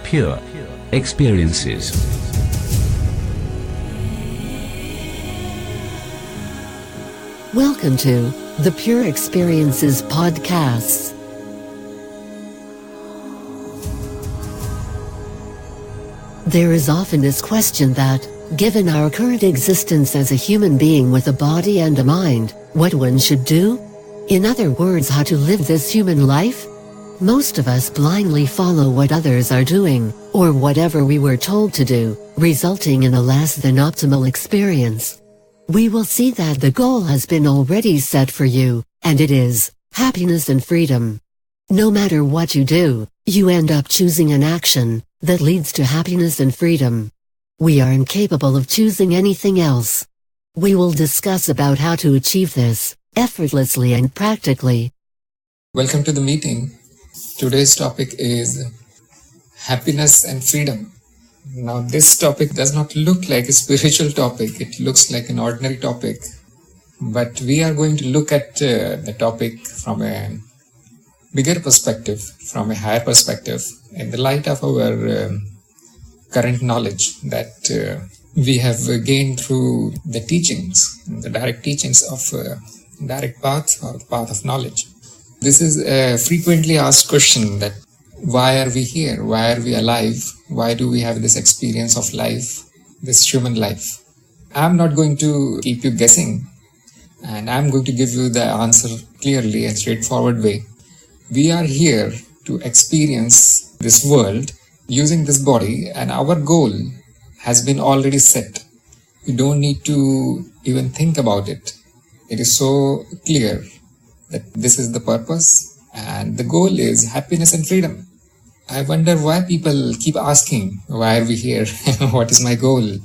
pure experiences. Welcome to the Pure Experiences Podcasts. There is often this question that, given our current existence as a human being with a body and a mind, what one should do? In other words, how to live this human life? Most of us blindly follow what others are doing, or whatever we were told to do, resulting in a less than optimal experience. We will see that the goal has been already set for you, and it is happiness and freedom. No matter what you do, you end up choosing an action that leads to happiness and freedom. We are incapable of choosing anything else. We will discuss about how to achieve this, effortlessly and practically. Welcome to the meeting. Today's topic is happiness and freedom. Now, this topic does not look like a spiritual topic. It looks like an ordinary topic. But we are going to look at the topic from a bigger perspective, from a higher perspective, in the light of our current knowledge that we have gained through the teachings, the direct teachings of direct path or path of knowledge. This is a frequently asked question, that why are we here? Why are we alive? Why do we have this experience of life, this human life? I'm not going to keep you guessing, and I'm going to give you the answer clearly and straightforward way. We are here to experience this world using this body, and our goal has been already set. You don't need to even think about it. It is so clear that this is the purpose, and the goal is happiness and freedom. I wonder why people keep asking, why are we here? What is my goal?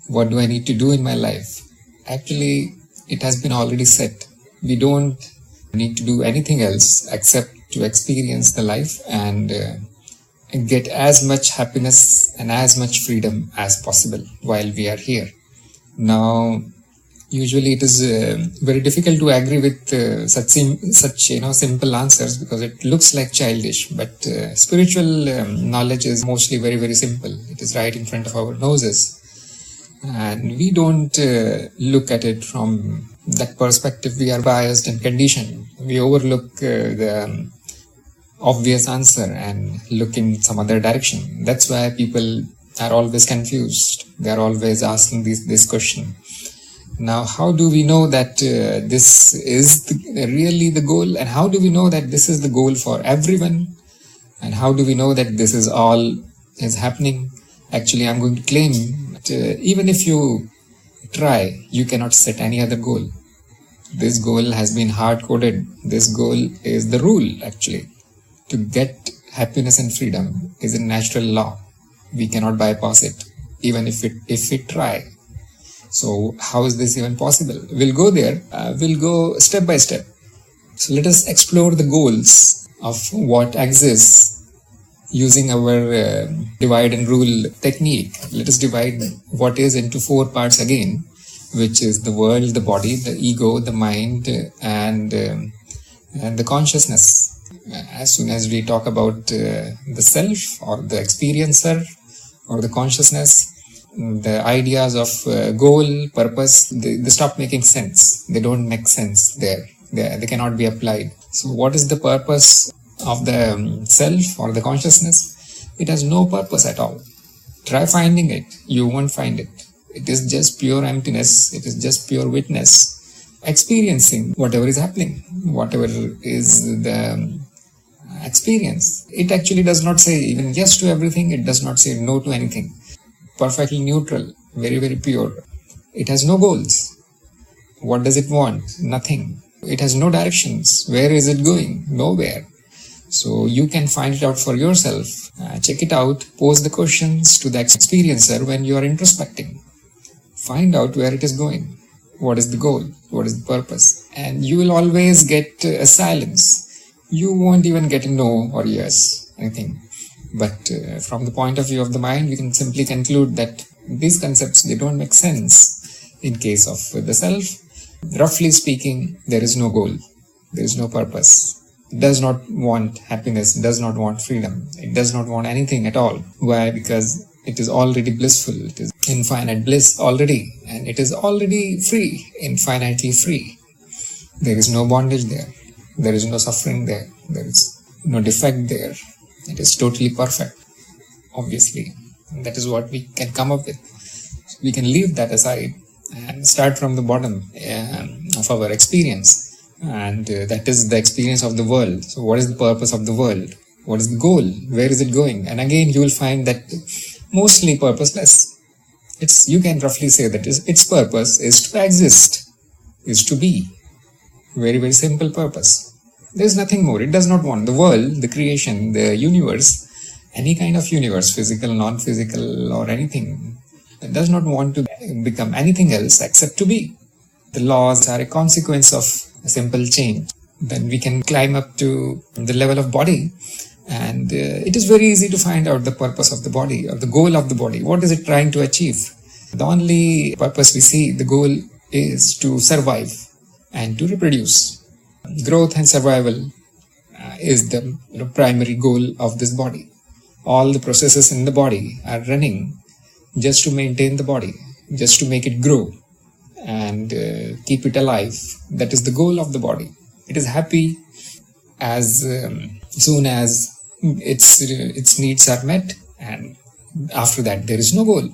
What do I need to do in my life? Actually, it has been already set. We don't need to do anything else except to experience the life and get as much happiness and as much freedom as possible while we are here. Now, usually it is very difficult to agree with such simple answers, because it looks like childish. But spiritual knowledge is mostly very, very simple. It is right in front of our noses, and we don't look at it from that perspective. We are biased and conditioned. We overlook the obvious answer and look in some other direction. That's why people are always confused. They are always asking this question. Now, how do we know that this is really the goal? And how do we know that this is the goal for everyone? And how do we know that this is all is happening? Actually, I'm going to claim that even if you try, you cannot set any other goal. This goal has been hard-coded. This goal is the rule, actually. To get happiness and freedom is a natural law. We cannot bypass it, even if we try. So how is this even possible? We'll go there. We'll go step by step. So let us explore the goals of what exists using our divide and rule technique. Let us divide what is into 4 parts again, which is the world, the body, the ego, the mind, and the consciousness. As soon as we talk about the self or the experiencer or the consciousness, the ideas of goal, purpose, they stop making sense. They don't make sense there. They cannot be applied. So what is the purpose of the self or the consciousness? It has no purpose at all. Try finding it. You won't find it. It is just pure emptiness. It is just pure witness, experiencing whatever is happening, whatever is the experience. It actually does not say even yes to everything. It does not say no to anything. Perfectly neutral, very, very pure. It has no goals. What does it want? Nothing. It has no directions. Where is it going? Nowhere. So you can find it out for yourself. Check it out. Pose the questions to the experiencer when you are introspecting. Find out where it is going. What is the goal? What is the purpose? And you will always get a silence. You won't even get a no or yes, anything. But from the point of view of the mind, we can simply conclude that these concepts, they don't make sense. In case of the self, roughly speaking, there is no goal. There is no purpose. does not want happiness, does not want freedom. It does not want anything at all. Why? Because it is already blissful. It is infinite bliss already. And it is already free, infinitely free. There is no bondage there. There is no suffering there. There is no defect there. It is totally perfect, obviously. And that is what we can come up with. So we can leave that aside and start from the bottom of our experience. And that is the experience of the world. So what is the purpose of the world? What is the goal? Where is it going? And again, you will find that mostly purposeless. You can roughly say that its purpose is to exist, is to be. Very, very simple purpose. There is nothing more. It does not want the world, the creation, the universe, any kind of universe, physical, non-physical or anything. It does not want to become anything else except to be. The laws are a consequence of a simple change. Then we can climb up to the level of body, and it is very easy to find out the purpose of the body or the goal of the body. What is it trying to achieve? The only purpose we see, the goal is to survive and to reproduce. Growth and survival is the primary goal of this body. All the processes in the body are running just to maintain the body, just to make it grow and keep it alive. That is the goal of the body. It is happy as soon as its needs are met, and after that there is no goal.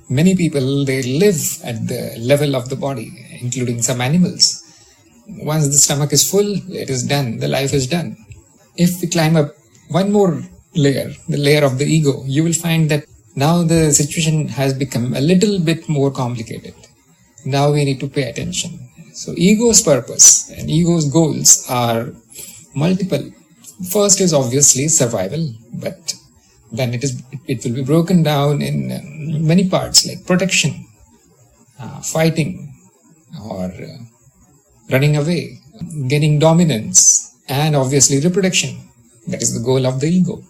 Many people, they live at the level of the body, including some animals. Once the stomach is full, it is done, the life is done. If we climb up one more layer, the layer of the ego, you will find that now the situation has become a little bit more complicated. Now we need to pay attention. So ego's purpose and ego's goals are multiple. First is obviously survival, but then it will be broken down in many parts, like protection, fighting, or running away, gaining dominance, and obviously reproduction. That is the goal of the ego.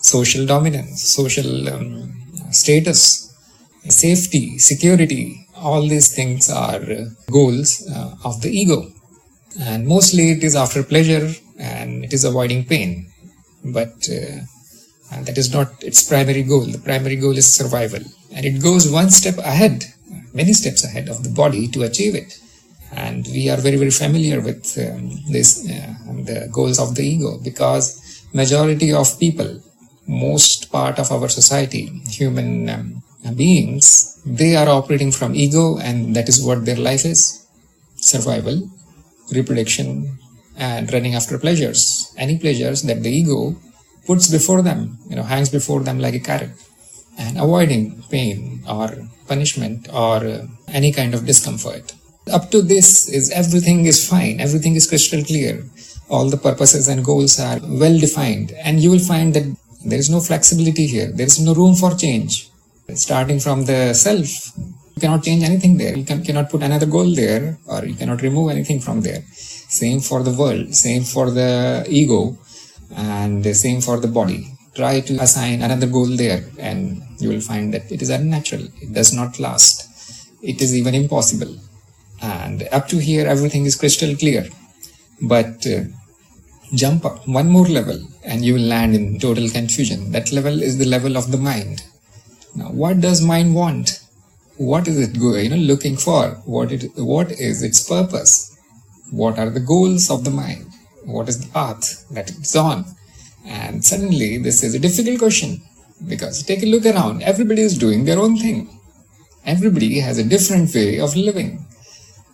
Social dominance, social status, safety, security, all these things are goals of the ego. And mostly it is after pleasure and it is avoiding pain. But that is not its primary goal. The primary goal is survival. And it goes one step ahead, many steps ahead of the body to achieve it. And we are very, very familiar with the goals of the ego, because majority of people, most part of our society, human beings, they are operating from ego, and that is what their life is. Survival, reproduction, and running after pleasures. Any pleasures that the ego puts before them, hangs before them like a carrot, and avoiding pain or punishment or any kind of discomfort. Up to this everything is fine, everything is crystal clear. All the purposes and goals are well defined, and you will find that there is no flexibility here. There is no room for change. Starting from the self, you cannot change anything there. You cannot put another goal there, or you cannot remove anything from there. Same for the world, same for the ego, and same for the body. Try to assign another goal there, and you will find that it is unnatural. It does not last. It is even impossible. And up to here, everything is crystal clear. But jump up one more level and you will land in total confusion. That level is the level of the mind. Now, what does mind want? What is it looking for? What is its purpose? What are the goals of the mind? What is the path that it's on? And suddenly, this is a difficult question, because take a look around. Everybody is doing their own thing. Everybody has a different way of living.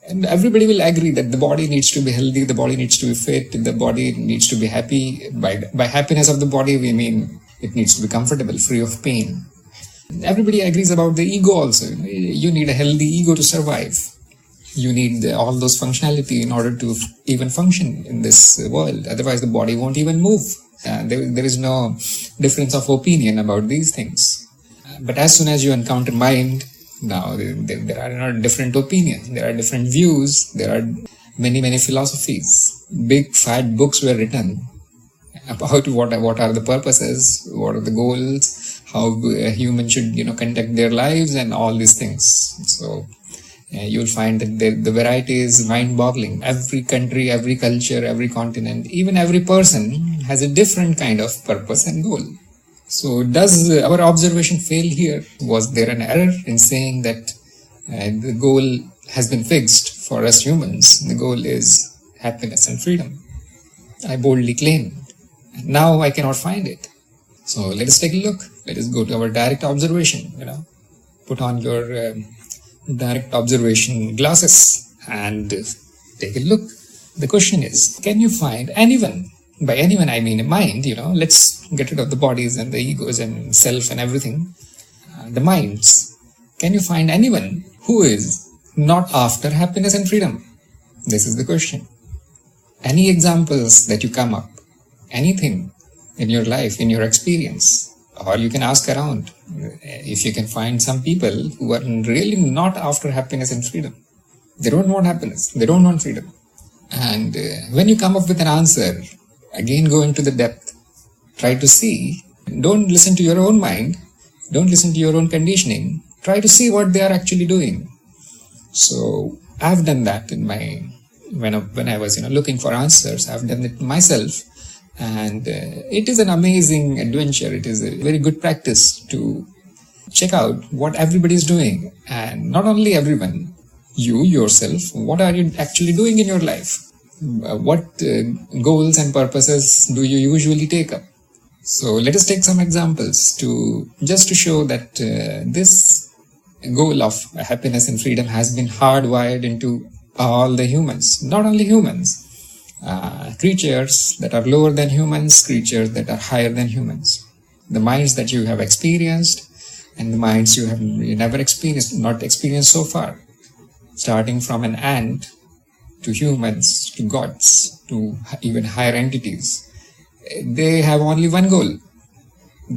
And everybody will agree that the body needs to be healthy, the body needs to be fit, the body needs to be happy. By happiness of the body, we mean it needs to be comfortable, free of pain. Everybody agrees about the ego also. You need a healthy ego to survive. You need all those functionality in order to even function in this world. Otherwise, the body won't even move. There is no difference of opinion about these things. But as soon as you encounter mind, now there are not different opinions, there are different views, there are many philosophies. Big fat books were written about what are the purposes, what are the goals, how a human should conduct their lives, and all these things. So You'll find that the variety is mind-boggling. Every country, every culture, every continent, even every person has a different kind of purpose and goal. So does our observation fail here? Was there an error in saying that the goal has been fixed for us humans? The goal is happiness and freedom. I boldly claim. Now I cannot find it. So let us take a look. Let us go to our direct observation. Put on your direct observation glasses and take a look. The question is, can you find anyone? By anyone I mean a mind, let's get rid of the bodies and the egos and self and everything. The minds. Can you find anyone who is not after happiness and freedom? This is the question. Any examples that you come up, anything in your life, in your experience, or you can ask around if you can find some people who are really not after happiness and freedom. They don't want happiness, they don't want freedom. And when you come up with an answer, again go into the depth, try to see, don't listen to your own mind, don't listen to your own conditioning, try to see what they are actually doing. So I've done that in when I was looking for answers. I've done it myself, and it is an amazing adventure. It is a very good practice to check out what everybody is doing, and not only everyone, you yourself, what are you actually doing in your life? What goals and purposes do you usually take up? So let us take some examples just to show that this goal of happiness and freedom has been hardwired into all the humans, not only humans, creatures that are lower than humans, creatures that are higher than humans. The minds that you have experienced and the minds you have never experienced, not experienced so far, starting from an ant to humans, to gods, to even higher entities. They have only one goal.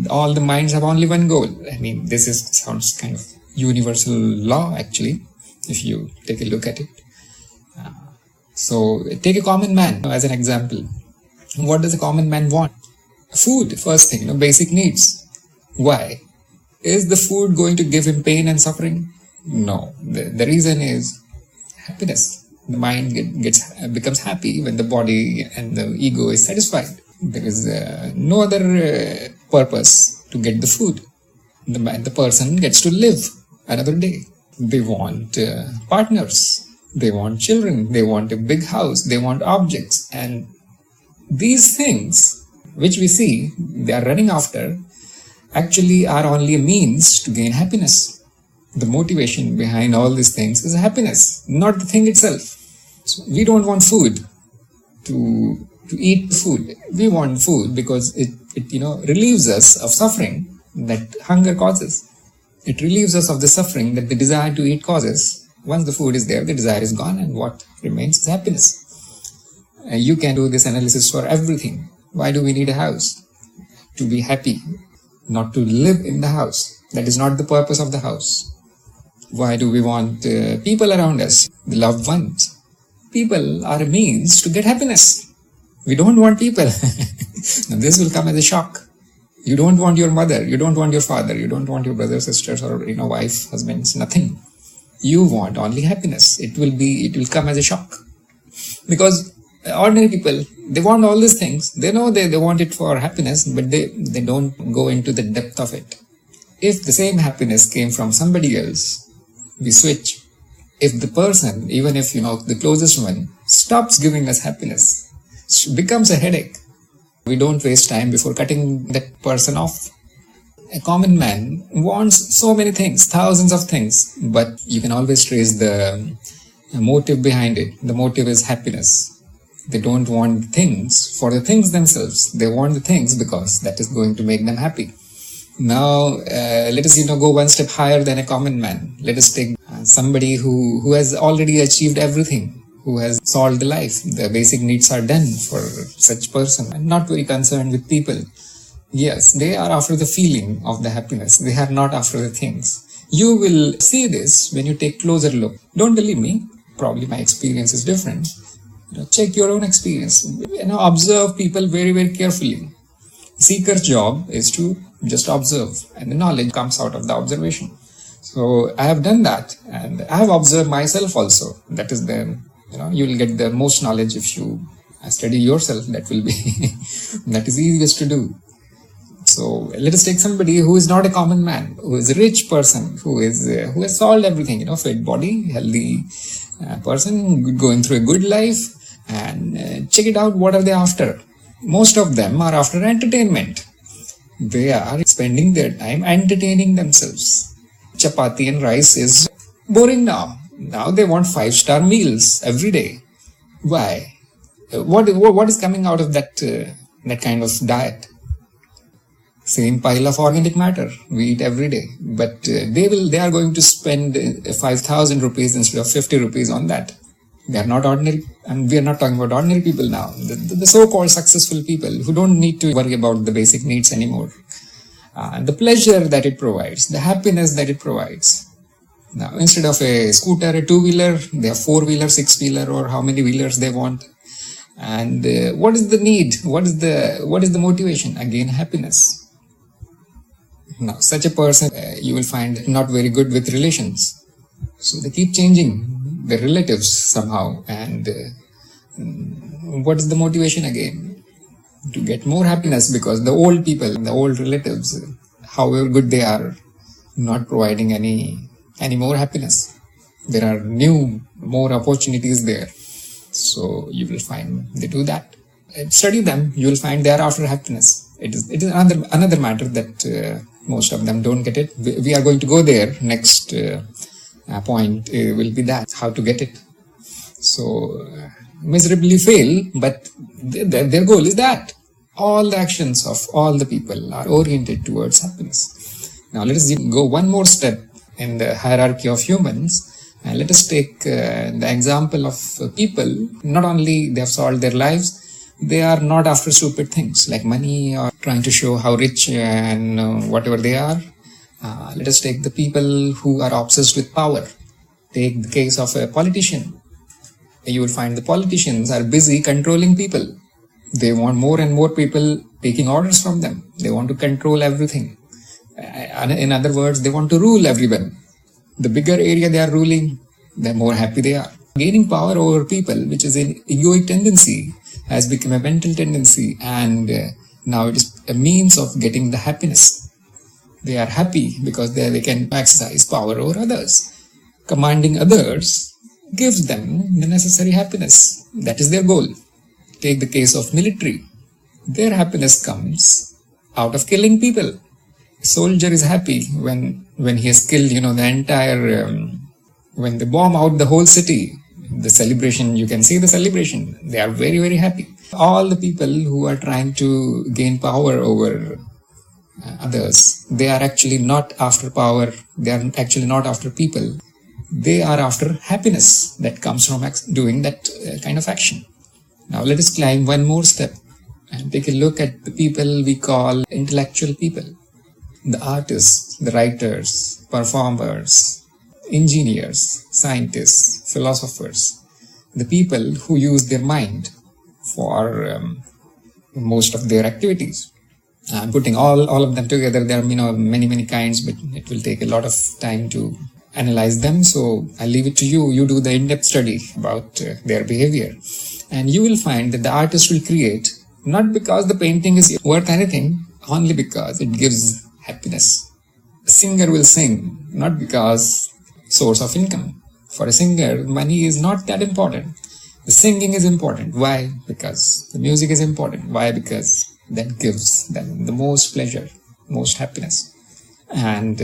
All the minds have only one goal. I mean, this sounds kind of universal law, actually, if you take a look at it. So take a common man as an example. What does a common man want? Food, first thing, basic needs. Why? Is the food going to give him pain and suffering? No. The reason is happiness. The mind becomes happy when the body and the ego is satisfied. There is no other purpose to get the food. The person gets to live another day. They want partners. They want children, they want a big house, they want objects. And these things which we see they are running after actually are only a means to gain happiness. The motivation behind all these things is happiness, not the thing itself. So we don't want food to eat food. We want food because it relieves us of suffering that hunger causes. It relieves us of the suffering that the desire to eat causes. Once the food is there, the desire is gone, and what remains is happiness. You can do this analysis for everything. Why do we need a house? To be happy, not to live in the house. That is not the purpose of the house. Why do we want people around us, the loved ones? People are a means to get happiness. We don't want people. Now this will come as a shock. You don't want your mother, you don't want your father, you don't want your brothers, sisters, or wife, husbands, nothing. You want only happiness. It will come as a shock. Because ordinary people, they want all these things. They know they want it for happiness, but they don't go into the depth of it. If the same happiness came from somebody else, we switch. If the person, even if the closest one, stops giving us happiness, it becomes a headache. We don't waste time before cutting that person off. A common man wants so many things, thousands of things, but you can always trace the motive behind it. The motive is happiness. They don't want things for the things themselves. They want the things because that is going to make them happy. Now, let us go one step higher than a common man. Let us take somebody who has already achieved everything, who has solved the life. The basic needs are done for such person, and not very concerned with people. Yes, they are after the feeling of the happiness. They are not after the things. You will see this when you take closer look. Don't believe me. Probably my experience is different. Check your own experience. Observe people very, very carefully. Seeker's job is to just observe, and the knowledge comes out of the observation. So I have done that, and I have observed myself also. That is you will get the most knowledge if you study yourself. That will be, that is easiest to do. So let us take somebody who is not a common man, who is a rich person, who has solved everything, fit body, healthy person, going through a good life, and check it out. What are they after? Most of them are after entertainment. They are spending their time entertaining themselves. Chapati and rice is boring now. Now they want 5-star meals every day. Why? What is coming out of that kind of diet? Same pile of organic matter we eat every day, but they are going to spend 5,000 rupees instead of 50 rupees on that. They are not ordinary, and we are not talking about ordinary people now. The so-called successful people who don't need to worry about the basic needs anymore. The pleasure that it provides, the happiness that it provides. Now, instead of a scooter, a two-wheeler, they have 4-wheeler, 6-wheeler, or how many wheelers they want. And what is the need? What is the motivation? Again, happiness. Now, such a person, you will find not very good with relations. So they keep changing their relatives somehow. And what is the motivation again? To get more happiness, because the old people, the old relatives, however good they are, not providing any more happiness. There are more opportunities there. So you will find they do that. Study them, you will find they are after happiness. It is another matter that most of them don't get it. We are going to go there. Next point will be that, how to get it. So miserably fail, but their goal is that. All the actions of all the people are oriented towards happiness. Now let us go one more step in the hierarchy of humans. And let us take the example of people. Not only they have solved their lives, they are not after stupid things like money or trying to show how rich and whatever they are. Let us take the people who are obsessed with power. Take the case of a politician. You will find the politicians are busy controlling people. They want more and more people taking orders from them. They want to control everything. In other words, they want to rule everyone. The bigger area they are ruling, the more happy they are. Gaining power over people, which is an egoic tendency, has become a mental tendency, and now it is a means of getting the happiness. They are happy because they can exercise power over others. Commanding others gives them the necessary happiness. That is their goal. Take the case of military. Their happiness comes out of killing people. A soldier is happy when he has killed, the entire, when they bomb out the whole city, the celebration, you can see the celebration. They are very, very happy. All the people who are trying to gain power over others, they are actually not after power. They are actually not after people. They are after happiness that comes from doing that kind of action. Now let us climb one more step and take a look at the people we call intellectual people. The artists, the writers, performers, engineers, scientists, philosophers, the people who use their mind for most of their activities. I'm putting all of them together. There are many kinds, but it will take a lot of time to analyze them. So I'll leave it to you. You do the in-depth study about their behavior. And you will find that the artist will create, not because the painting is worth anything, only because it gives happiness. The singer will sing, not because source of income. For a singer, money is not that important. The singing is important. Why? Because the music is important. Why? Because that gives them the most pleasure, most happiness. And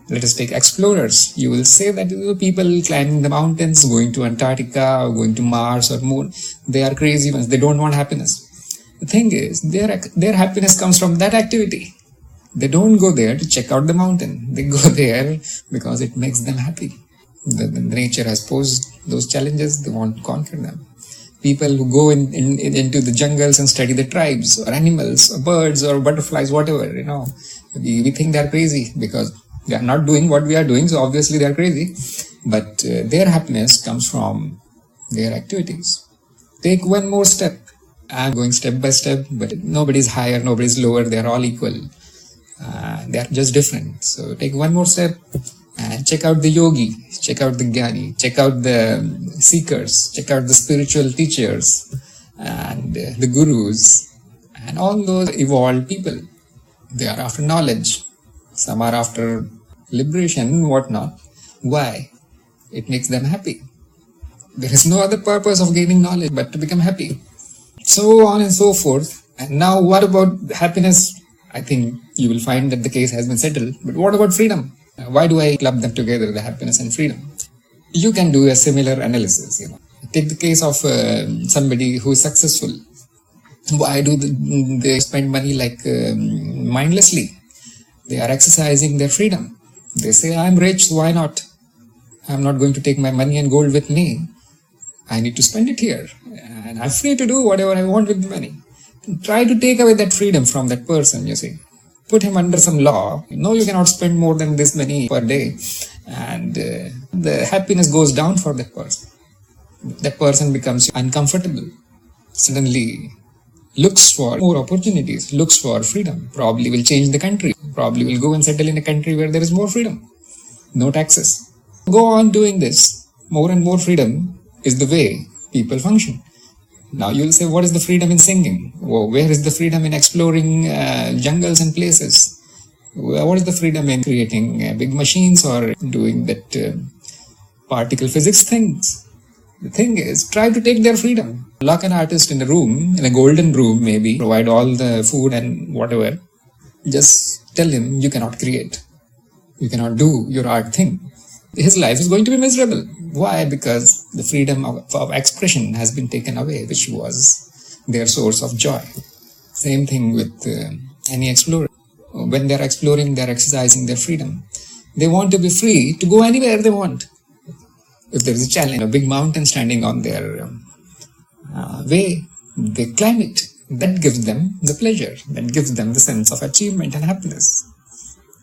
let us take explorers. You will say that people climbing the mountains, going to Antarctica, or going to Mars or Moon, they are crazy ones. They don't want happiness. The thing is, their happiness comes from that activity. They don't go there to check out the mountain. They go there because it makes them happy. The nature has posed those challenges. They want to conquer them. People who go into the jungles and study the tribes or animals or birds or butterflies, whatever, we think they are crazy because they are not doing what we are doing. So obviously they are crazy. But their happiness comes from their activities. Take one more step. I'm going step by step, but nobody is higher, nobody is lower. They are all equal. They are just different. So take one more step And check out the yogi, check out the jnani, check out the seekers, check out the spiritual teachers and the gurus and all those evolved people. They are after knowledge. Some are after liberation, whatnot. Why? It makes them happy. There is no other purpose of gaining knowledge but to become happy. So on and so forth. And now what about happiness? I think you will find that the case has been settled. But what about freedom? Why do I club them together, the happiness and freedom? You can do a similar analysis. Take the case of somebody who is successful. Why do they spend money mindlessly? They are exercising their freedom. They say, I'm rich, so why not? I'm not going to take my money and gold with me. I need to spend it here. And I'm free to do whatever I want with the money. Try to take away that freedom from that person, you see. Put him under some law. No, you cannot spend more than this money per day. And the happiness goes down for that person. That person becomes uncomfortable. Suddenly looks for more opportunities, looks for freedom. Probably will change the country. Probably will go and settle in a country where there is more freedom. No taxes. Go on doing this. More and more freedom is the way people function. Now you will say, what is the freedom in singing? Where is the freedom in exploring jungles and places? What is the freedom in creating big machines or doing that particle physics things? The thing is, try to take their freedom. Lock an artist in a room, in a golden room maybe, provide all the food and whatever. Just tell him you cannot create. You cannot do your art thing. His life is going to be miserable. Why? Because the freedom of expression has been taken away, which was their source of joy. Same thing with any explorer. When they are exploring, they are exercising their freedom. They want to be free to go anywhere they want. If there is a challenge, a big mountain standing on their way, they climb it. That gives them the pleasure. That gives them the sense of achievement and happiness.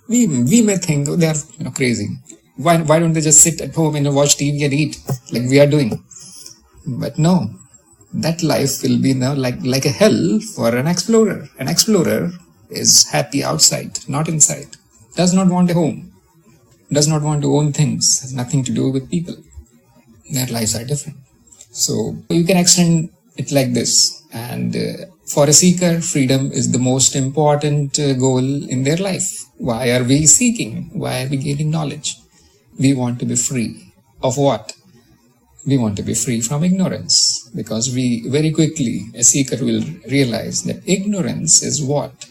We may think, they are crazy. Why don't they just sit at home and watch TV and eat like we are doing? But no, that life will be now like a hell for an explorer. An explorer is happy outside, not inside. Does not want a home. Does not want to own things. Has nothing to do with people. Their lives are different. So you can extend it like this. And for a seeker, freedom is the most important goal in their life. Why are we seeking? Why are we gaining knowledge? We want to be free. Of what? We want to be free from ignorance. Because very quickly, a seeker will realize that ignorance is what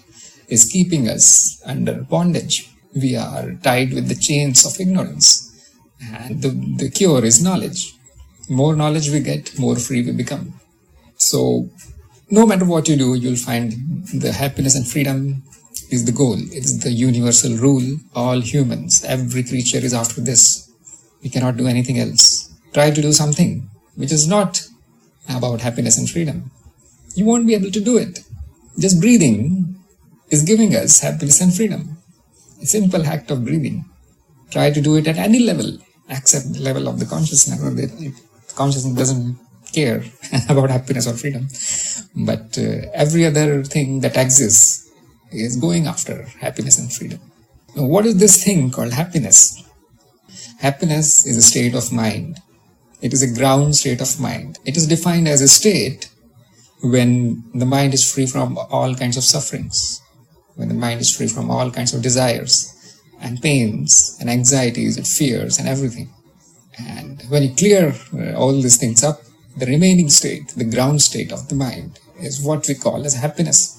is keeping us under bondage. We are tied with the chains of ignorance. And the cure is knowledge. More knowledge we get, more free we become. So, no matter what you do, you'll find the happiness and freedom is the goal. It's the universal rule. All humans, every creature is after this. We cannot do anything else. Try to do something which is not about happiness and freedom. You won't be able to do it. Just breathing is giving us happiness and freedom. A simple act of breathing. Try to do it at any level, except the level of the consciousness. The consciousness doesn't care about happiness or freedom. But every other thing that exists is going after happiness and freedom. Now, what is this thing called happiness? Happiness is a state of mind. It is a ground state of mind. It is defined as a state when the mind is free from all kinds of sufferings, when the mind is free from all kinds of desires and pains and anxieties and fears and everything. And when you clear all these things up, the remaining state, the ground state of the mind, is what we call as happiness.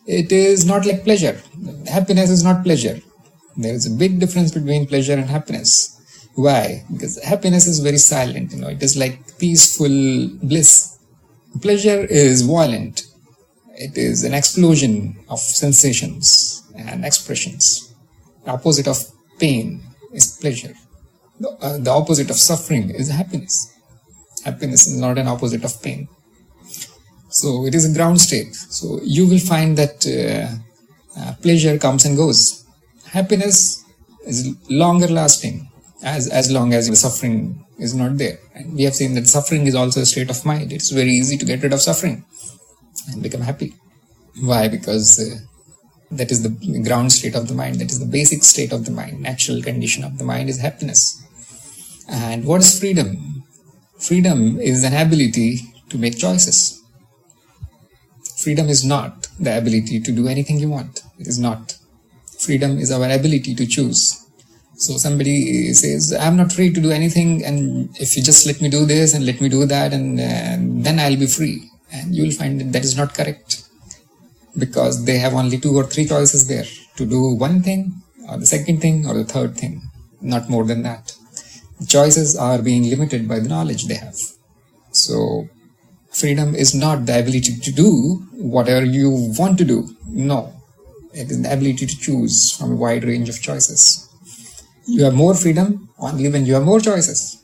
It is not like pleasure. Happiness is not pleasure. There is a big difference between pleasure and happiness. Why? Because happiness is very silent, it is like peaceful bliss. Pleasure is violent. It is an explosion of sensations and expressions. The opposite of pain is pleasure. The opposite of suffering is happiness. Happiness is not an opposite of pain. So it is a ground state. So you will find that pleasure comes and goes. Happiness is longer lasting as long as the suffering is not there. And we have seen that suffering is also a state of mind. It's very easy to get rid of suffering and become happy. Why? Because That is the ground state of the mind. That is the basic state of the mind. Natural condition of the mind is happiness. And what is freedom? Freedom is an ability to make choices. Freedom is not the ability to do anything you want. It is not. Freedom is our ability to choose. So somebody says, I'm not free to do anything, and if you just let me do this and let me do that, and then I'll be free. And you will find that is not correct, because they have only 2 or 3 choices there to do one thing or the second thing or the third thing, not more than that. The choices are being limited by the knowledge they have. So freedom is not the ability to do whatever you want to do. No, it is the ability to choose from a wide range of choices. You have more freedom only when you have more choices.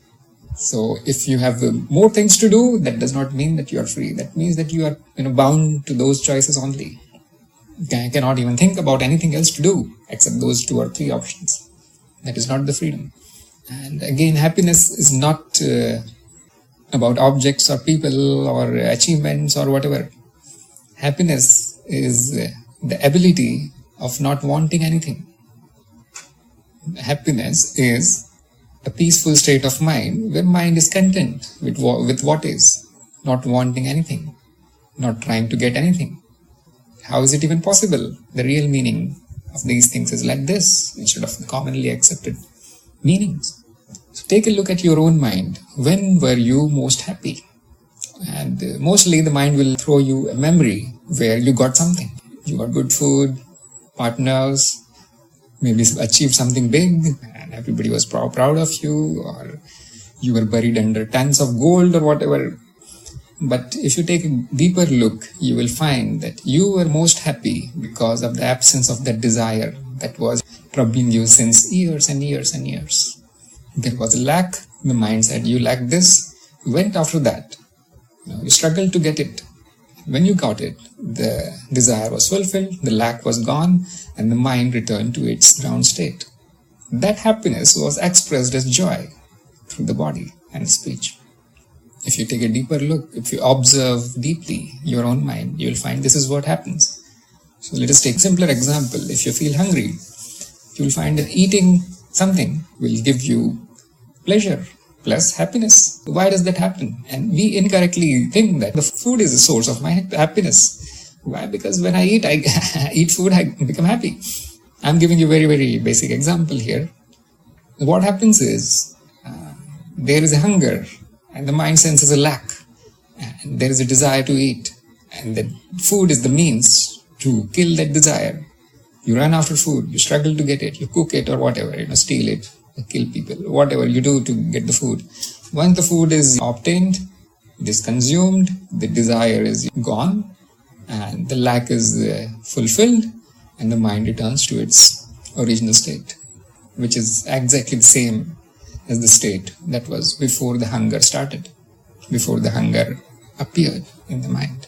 So if you have more things to do, that does not mean that you are free. That means that you are bound to those choices only. You cannot even think about anything else to do except those 2 or 3 options. That is not the freedom. And again, happiness is not about objects or people or achievements or whatever. Happiness is the ability of not wanting anything. Happiness is a peaceful state of mind where mind is content with what is, not wanting anything, not trying to get anything. How is it even possible? The real meaning of these things is like this, instead of the commonly accepted meanings. So take a look at your own mind. When were you most happy? And mostly the mind will throw you a memory where you got something. You got good food, partners, maybe achieved something big and everybody was proud of you, or you were buried under tons of gold or whatever. But if you take a deeper look, you will find that you were most happy because of the absence of that desire that was troubling you since years and years and years. There was a lack. The mind said, you lack this. You went after that. You struggled to get it. When you got it, the desire was fulfilled, the lack was gone, and the mind returned to its ground state. That happiness was expressed as joy through the body and speech. If you take a deeper look, if you observe deeply your own mind, you will find this is what happens. So let us take a simpler example. If you feel hungry, you will find that eating something will give you pleasure plus happiness. Why does that happen? And we incorrectly think that the food is the source of my happiness. Why? Because when I eat food, I become happy. I'm giving you a very, very basic example here. What happens is, there is a hunger and the mind senses a lack, and there is a desire to eat, and the food is the means to kill that desire. You run after food, you struggle to get it, you cook it or whatever, steal it, kill people, whatever you do to get the food. Once the food is obtained, it is consumed, the desire is gone, and the lack is fulfilled, and the mind returns to its original state, which is exactly the same as the state that was before the hunger started, before the hunger appeared in the mind.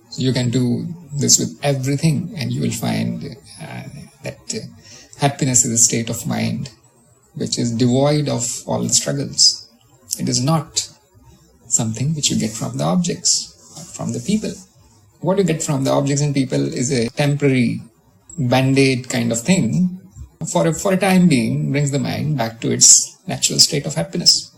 So you can do this with everything, and you will find that happiness is a state of mind which is devoid of all the struggles. It is not something which you get from the objects or from the people. What you get from the objects and people is a temporary band-aid kind of thing. For a time being, brings the mind back to its natural state of happiness.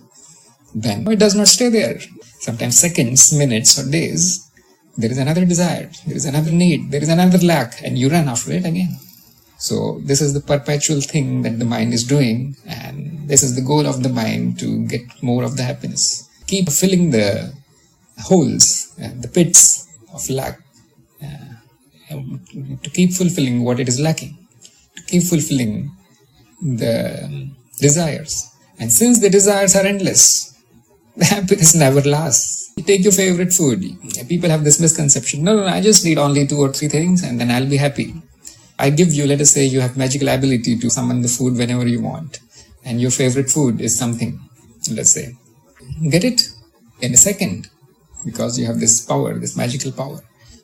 Then it does not stay there. Sometimes seconds, minutes or days, there is another desire, there is another need, there is another lack, and you run after it again. So this is the perpetual thing that the mind is doing, and this is the goal of the mind, to get more of the happiness. Keep filling the holes and the pits of lack, to keep fulfilling what it is lacking, to keep fulfilling the desires. And since the desires are endless, the happiness never lasts. You take your favorite food. People have this misconception. No, I just need only 2 or 3 things and then I'll be happy. I give you, let us say you have magical ability to summon the food whenever you want. And your favorite food is something, let's say. Get it in a second because you have this power, this magical power.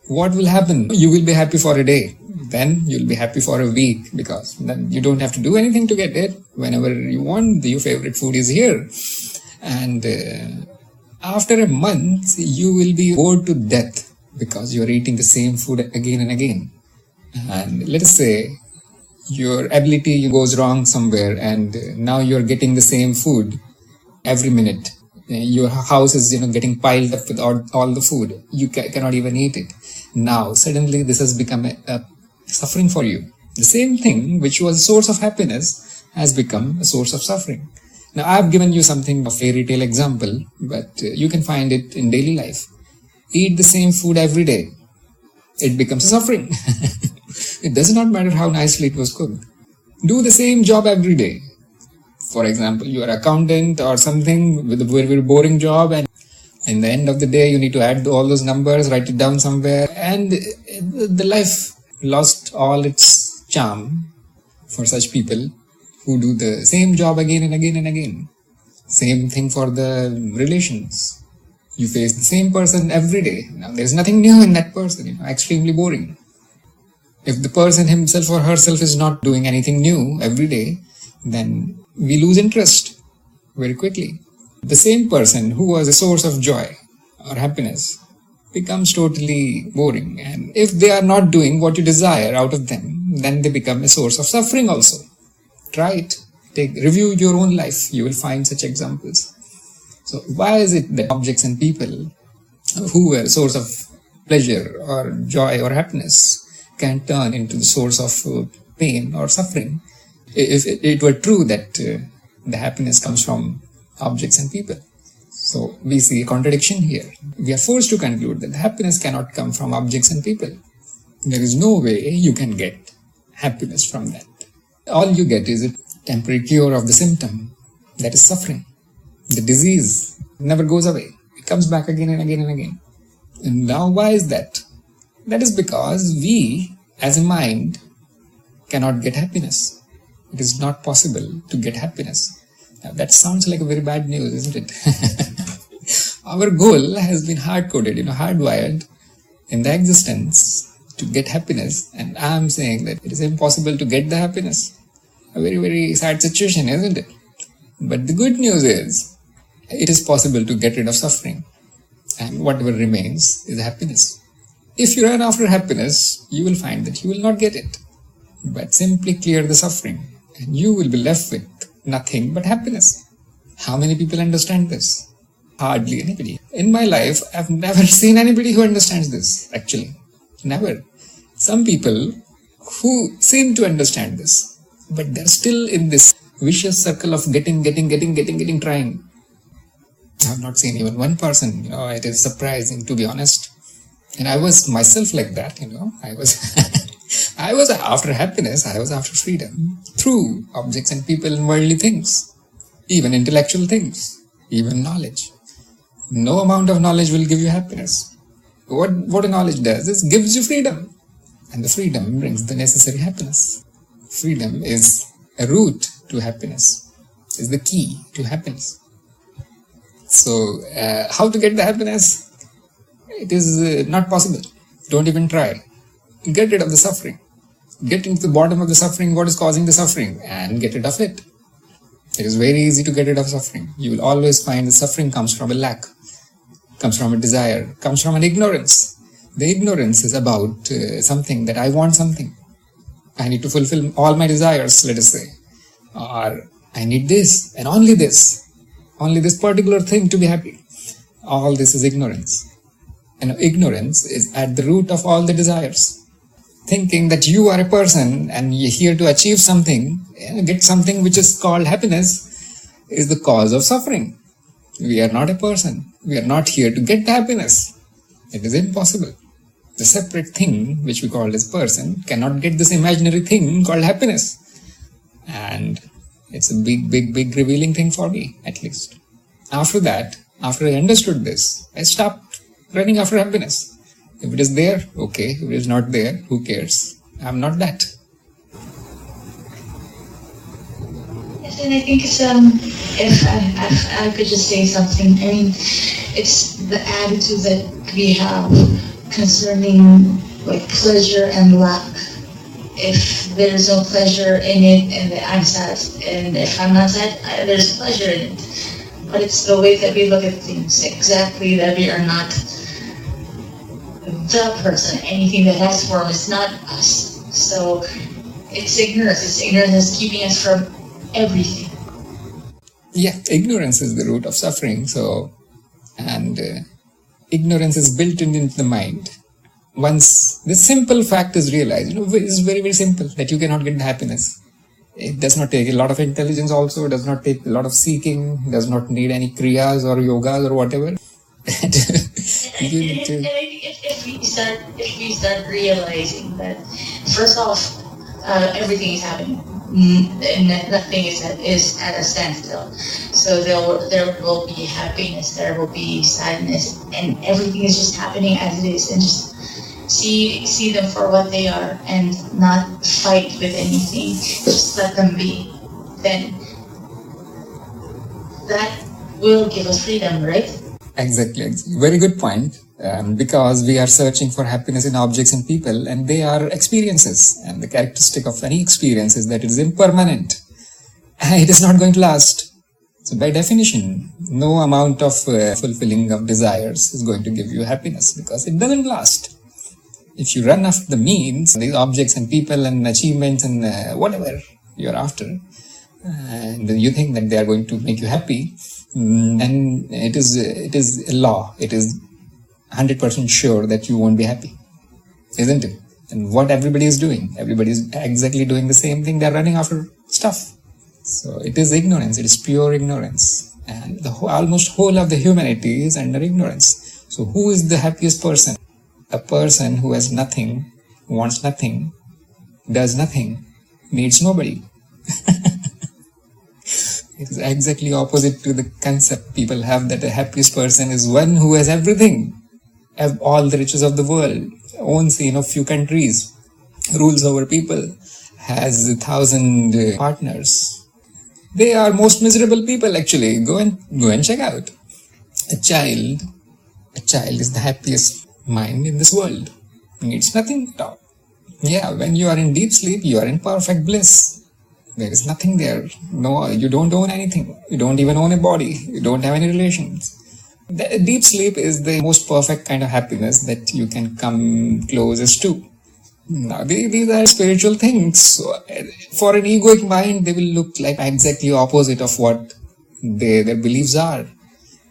What will happen? You will be happy for a day. Then you'll be happy for a week because then you don't have to do anything to get it. Whenever you want, your favorite food is here. And after a month, you will be bored to death because you're eating the same food again and again. And let us say your ability goes wrong somewhere and now you're getting the same food every minute. Your house is getting piled up with all the food. You cannot even eat it. Now suddenly this has become a suffering for you. The same thing which was a source of happiness has become a source of suffering. Now I've given you something of a fairy tale example, but you can find it in daily life. Eat the same food every day. It becomes a suffering. It does not matter how nicely it was cooked. Do the same job every day. For example, you are an accountant or something with a very, very boring job, and in the end of the day you need to add all those numbers, write it down somewhere, and the life lost all its charm for such people who do the same job again and again and again. Same thing for the relations. You face the same person every day. Now there is nothing new in that person, extremely boring. If the person himself or herself is not doing anything new every day, then we lose interest very quickly. The same person who was a source of joy or happiness becomes totally boring. And if they are not doing what you desire out of them, then they become a source of suffering also. Try it. Review your own life. You will find such examples. So why is it that objects and people who were a source of pleasure or joy or happiness can turn into the source of pain or suffering? If it were true that the happiness comes from objects and people. So we see a contradiction here. We are forced to conclude that happiness cannot come from objects and people. There is no way you can get happiness from that. All you get is a temporary cure of the symptom, that is suffering. The disease never goes away. It comes back again and again and again. And now why is that? That is because we, as a mind, cannot get happiness. It is not possible to get happiness. Now that sounds like a very bad news, isn't it? Our goal has been hard-coded, hardwired in the existence to get happiness. And I am saying that it is impossible to get the happiness. A very, very sad situation, isn't it? But the good news is, it is possible to get rid of suffering. And whatever remains is happiness. If you run after happiness, you will find that you will not get it. But simply clear the suffering, and you will be left with nothing but happiness. How many people understand this? Hardly anybody. In my life, I've never seen anybody who understands this, actually. Never. Some people who seem to understand this, but they're still in this vicious circle of getting, trying. I've not seen even one person, it is surprising, to be honest. And I was myself like that, I was I was after happiness, I was after freedom through objects and people and worldly things, even intellectual things, even knowledge. No amount of knowledge will give you happiness. What a knowledge does is gives you freedom, and the freedom brings the necessary happiness. Freedom is a route to happiness, is the key to happiness. So, how to get the happiness? It is not possible. Don't even try. Get rid of the suffering. Get into the bottom of the suffering, what is causing the suffering, and get rid of it. It is very easy to get rid of suffering. You will always find the suffering comes from a lack, comes from a desire, comes from an ignorance. The ignorance is about something that I want something. I need to fulfill all my desires, let us say. Or I need this and only this particular thing to be happy. All this is ignorance. And ignorance is at the root of all the desires. Thinking that you are a person and you're here to achieve something, get something which is called happiness, is the cause of suffering. We are not a person. We are not here to get happiness. It is impossible. The separate thing which we call as person cannot get this imaginary thing called happiness. And it's a big revealing thing for me, at least. After that, after I understood this, I stopped running after happiness. If it is there, okay. If it is not there, who cares? I'm not that. Yes, and I think it's, if I could just say something, I mean, it's the attitude that we have concerning like pleasure and lack. If there's no pleasure in it and I'm sad, and if I'm not sad, there's pleasure in it. But it's the way that we look at things, exactly, that we are not the person. Anything that has form is not us. So it's ignorance. It's ignorance that's keeping us from everything. Yeah, ignorance is the root of suffering. And ignorance is built into the mind. Once this simple fact is realized, it's very, very simple that you cannot get happiness. It does not take a lot of intelligence also, does not take a lot of seeking, does not need any kriyas or yogas or whatever. And I think if we start realizing that, first off, everything is happening, and nothing is at a standstill. So there will be happiness, there will be sadness, and everything is just happening as it is, and just see them for what they are and not fight with anything. Just let them be. Then that will give us freedom, right? Exactly. Very good point. Because we are searching for happiness in objects and people, and they are experiences. And the characteristic of any experience is that it is impermanent. It is not going to last. So by definition, no amount of fulfilling of desires is going to give you happiness, because it doesn't last. If you run after the means, these objects and people and achievements and whatever you're after, and you think that they are going to make you happy, then it is a law. It is 100% sure that you won't be happy, isn't it? And what everybody is doing, everybody is exactly doing the same thing. They're running after stuff. So it is ignorance. It is pure ignorance, and the almost whole of the humanity is under ignorance. So who is the happiest person? A person who has nothing, wants nothing, does nothing, needs nobody. It is exactly opposite to the concept people have that the happiest person is one who has everything, have all the riches of the world, owns few countries, rules over people, has 1,000 partners. They are most miserable people actually. Go and check out. A child is the happiest mind in this world. Needs nothing at all. Yeah, when you are in deep sleep, you are in perfect bliss. There is nothing there. No, you don't own anything. You don't even own a body. You don't have any relations. The deep sleep is the most perfect kind of happiness that you can come closest to. Now, these are spiritual things. So, for an egoic mind, they will look like exactly opposite of what their beliefs are.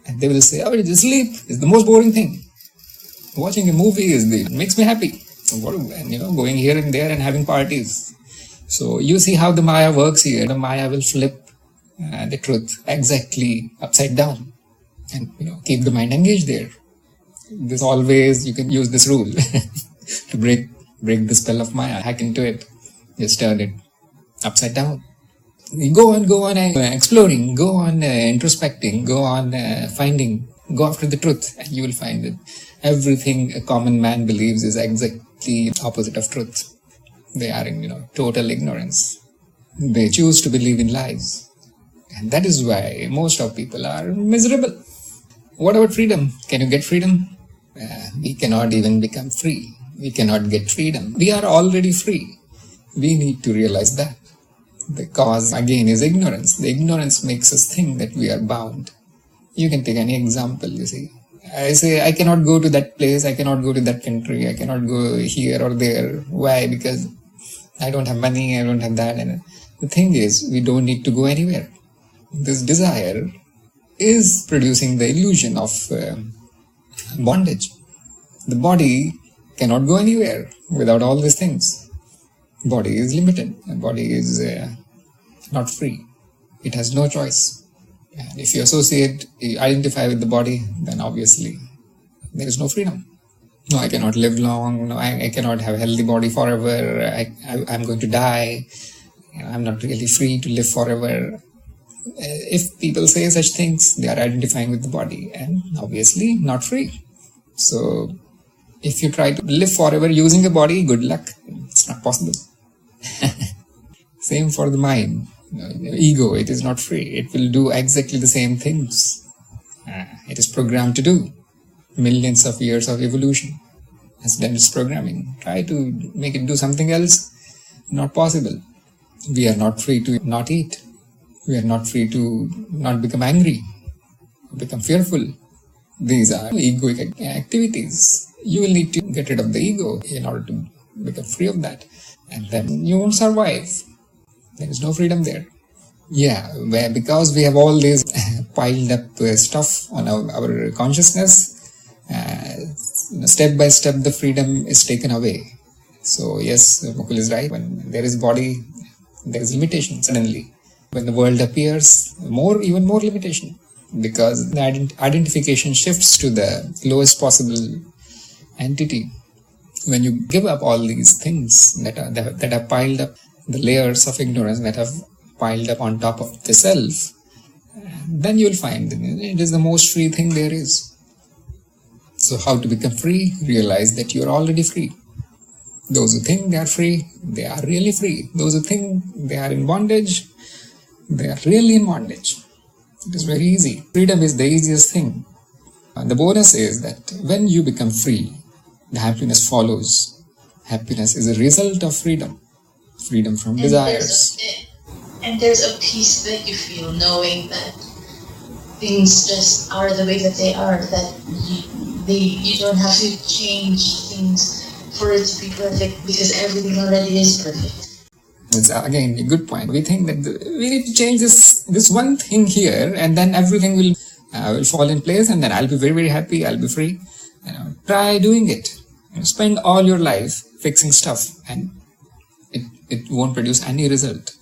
And they will say, sleep is the most boring thing. Watching a movie makes me happy. And, going here and there and having parties. So you see how the Maya works here. The Maya will flip the truth exactly upside down and keep the mind engaged there. This always, you can use this rule to break the spell of Maya, hack into it, just turn it upside down. Go on exploring, go on introspecting, go on finding, go after the truth, and you will find that everything a common man believes is exactly opposite of truth. They are in total ignorance. They choose to believe in lies. And that is why most of people are miserable. What about freedom? Can you get freedom? We cannot even become free. We cannot get freedom. We are already free. We need to realize that. The cause again is ignorance. The ignorance makes us think that we are bound. You can take any example, you see. I say, I cannot go to that place, I cannot go to that country, I cannot go here or there. Why? Because I don't have money, I don't have that. And the thing is, we don't need to go anywhere. This desire is producing the illusion of bondage. The body cannot go anywhere without all these things. Body is limited. The body is not free. It has no choice. And if you identify with the body, then obviously there is no freedom. No, I cannot live long. No, I cannot have a healthy body forever. I'm going to die. I'm not really free to live forever. If people say such things, they are identifying with the body and obviously not free. So if you try to live forever using a body, good luck. It's not possible. Same for the mind. Ego, it is not free. It will do exactly the same things. It is programmed to do. Millions of years of evolution has done its programming. Try to make it do something else. Not possible. We are not free to not eat. We are not free to not become angry, become fearful. These are egoic activities. You will need to get rid of the ego in order to become free of that. and then you won't survive. There is no freedom there. Yeah, because we have all this piled up stuff on our consciousness, step by step the freedom is taken away. So yes, Mukul is right. When there is body, there is limitation suddenly. When the world appears, even more limitation, because the identification shifts to the lowest possible entity. When you give up all these things that are piled up, the layers of ignorance that have piled up on top of the self, then you will find it is the most free thing there is. So how to become free? Realize that you are already free. Those who think they are free, they are really free. Those who think they are in bondage, they are really in bondage. It is very easy. Freedom is the easiest thing. And the bonus is that when you become free, the happiness follows. Happiness is a result of freedom. Freedom from desires. And there's a peace that you feel knowing that things just are the way that they are, that you don't have to change things for it to be perfect, because everything already is perfect. It's again a good point. We think that we need to change this one thing here, and then everything will fall in place, and then I'll be very, very happy, I'll be free. Try doing it. Spend all your life fixing stuff, and it won't produce any result.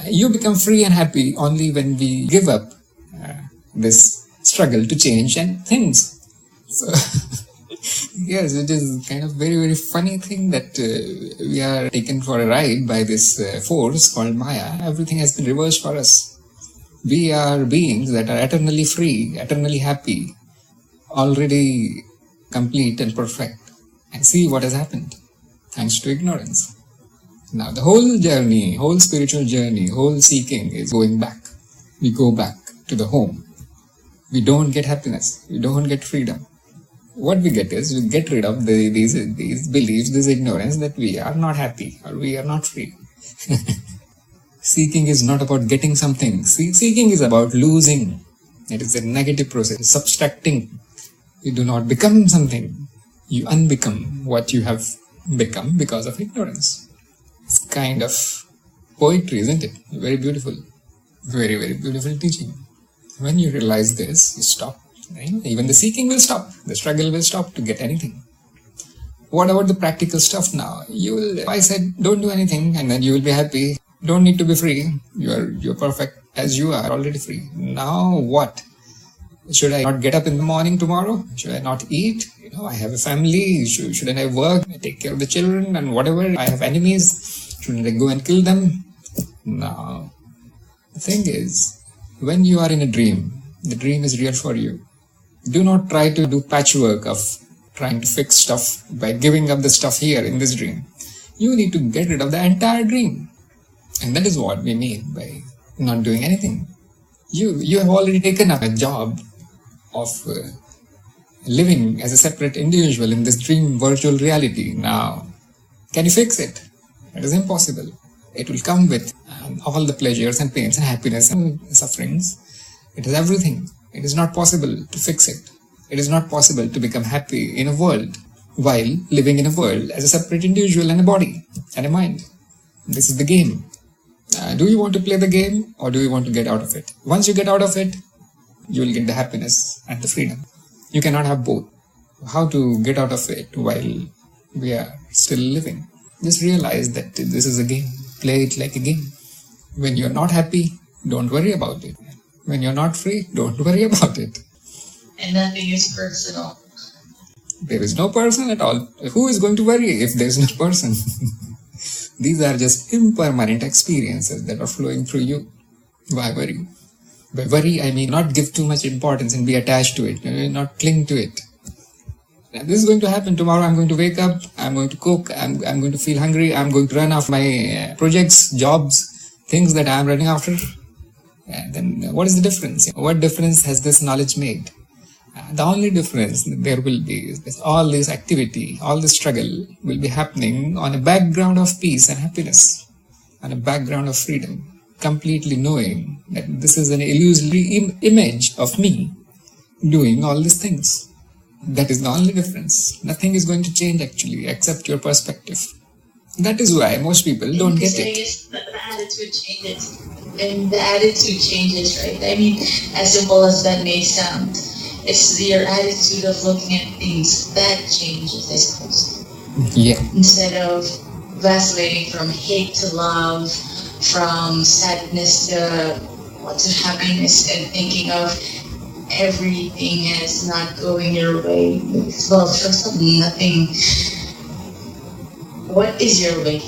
You become free and happy only when we give up this struggle to change and things. So yes, it is kind of very, very funny thing that we are taken for a ride by this force called Maya. Everything has been reversed for us. We are beings that are eternally free, eternally happy, already complete and perfect. And see what has happened, thanks to ignorance. Now the whole journey, whole spiritual journey, whole seeking is going back. We go back to the home. We don't get happiness. We don't get freedom. What we get is, we get rid of these beliefs, this ignorance that we are not happy or we are not free. Seeking is not about getting something. Seeking is about losing. It is a negative process, subtracting. You do not become something. You unbecome what you have become because of ignorance. It's kind of poetry, isn't it? Very beautiful. Very, very beautiful teaching. When you realize this, you stop. Even the seeking will stop. The struggle will stop to get anything. What about the practical stuff now? If I said, don't do anything, and then you will be happy. Don't need to be free. You're perfect as you are, already free. Now what? Should I not get up in the morning tomorrow? Should I not eat? I have a family. Shouldn't I work? I take care of the children and whatever. I have enemies. Shouldn't I go and kill them? No. The thing is, when you are in a dream, the dream is real for you. Do not try to do patchwork of trying to fix stuff by giving up the stuff here in this dream. You need to get rid of the entire dream. And that is what we mean by not doing anything. You have already taken up a job of living as a separate individual in this dream virtual reality. Now, can you fix it? It is impossible. It will come with all the pleasures and pains and happiness and sufferings. It is everything. It is not possible to fix it. It is not possible to become happy in a world while living in a world as a separate individual and a body and a mind. This is the game. Do you want to play the game or do you want to get out of it? Once you get out of it, you will get the happiness and the freedom. You cannot have both. How to get out of it while we are still living? Just realize that this is a game. Play it like a game. When you are not happy, don't worry about it. When you're not free, don't worry about it. And nothing is personal. There is no person at all. Who is going to worry if there is no person? These are just impermanent experiences that are flowing through you. Why worry? By worry, I mean not give too much importance and be attached to it, not cling to it. Now, this is going to happen tomorrow. I'm going to wake up, I'm going to cook, I'm going to feel hungry, I'm going to run after my projects, jobs, things that I'm running after. And then what is the difference? What difference has this knowledge made? The only difference there will be is all this activity, all this struggle will be happening on a background of peace and happiness, on a background of freedom, completely knowing that this is an illusory image of me doing all these things. That is the only difference. Nothing is going to change actually except your perspective. That is why most people don't get it. The attitude changes. And the attitude changes, right? I mean, as simple as that may sound, it's your attitude of looking at things that changes, I suppose. Yeah. Instead of vacillating from hate to love, from sadness to happiness, and thinking of everything as not going your way. Well, first of all, nothing. What is your way?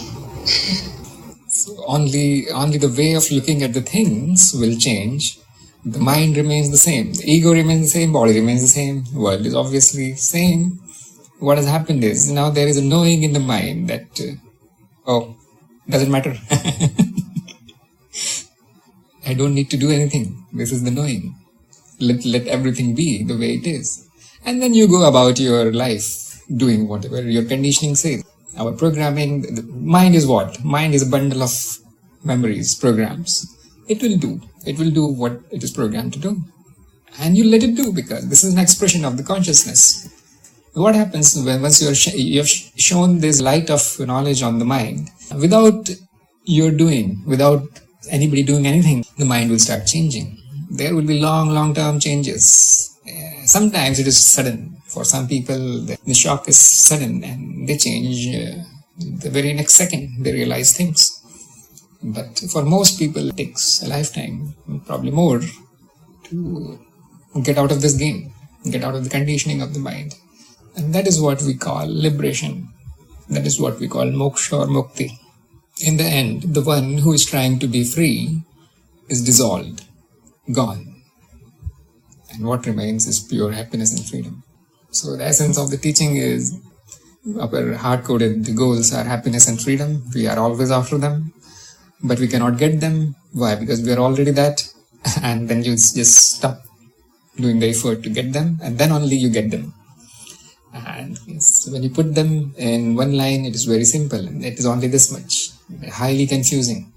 So only the way of looking at the things will change. The mind remains the same. The ego remains the same. Body remains the same. The world is obviously same. What has happened is now there is a knowing in the mind that doesn't matter. I don't need to do anything. This is the knowing. Let everything be the way it is. And then you go about your life doing whatever your conditioning says. Our programming, the mind is what? Mind is a bundle of memories, programs. It will do what it is programmed to do. And you let it do, because this is an expression of the consciousness. What happens when once you have shown this light of knowledge on the mind, without your doing, without anybody doing anything, the mind will start changing. There will be long-term changes. Sometimes it is sudden. For some people, the shock is sudden and they change the very next second. They realize things. But for most people, it takes a lifetime, probably more, to get out of this game, get out of the conditioning of the mind. And that is what we call liberation. That is what we call moksha or mukti. In the end, the one who is trying to be free is dissolved, gone. And what remains is pure happiness and freedom. So the essence of the teaching is our hard-coded goals are happiness and freedom. We are always after them, but we cannot get them. Why? Because we are already that. And then you just stop doing the effort to get them, and then only you get them. And when you put them in one line, it is very simple. It is only this much. Highly confusing.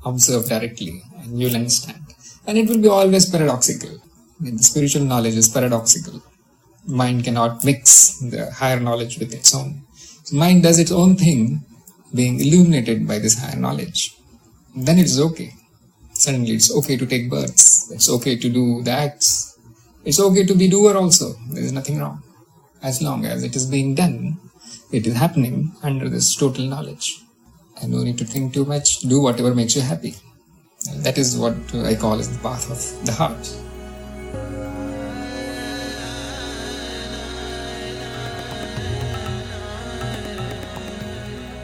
Observe directly and you'll understand. And it will be always paradoxical. The spiritual knowledge is paradoxical. Mind cannot mix the higher knowledge with its own. So mind does its own thing, being illuminated by this higher knowledge. Then it is okay. Suddenly it's okay to take births. It's okay to do the acts. It's okay to be doer also. There is nothing wrong. As long as it is being done, it is happening under this total knowledge. And no need to think too much. Do whatever makes you happy. And that is what I call as the path of the heart.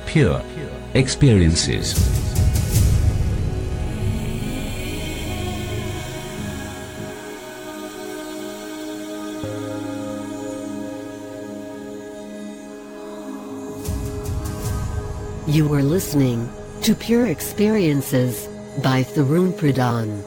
Pure experiences. You were listening to Pure Experiences by Tharun Pradhan.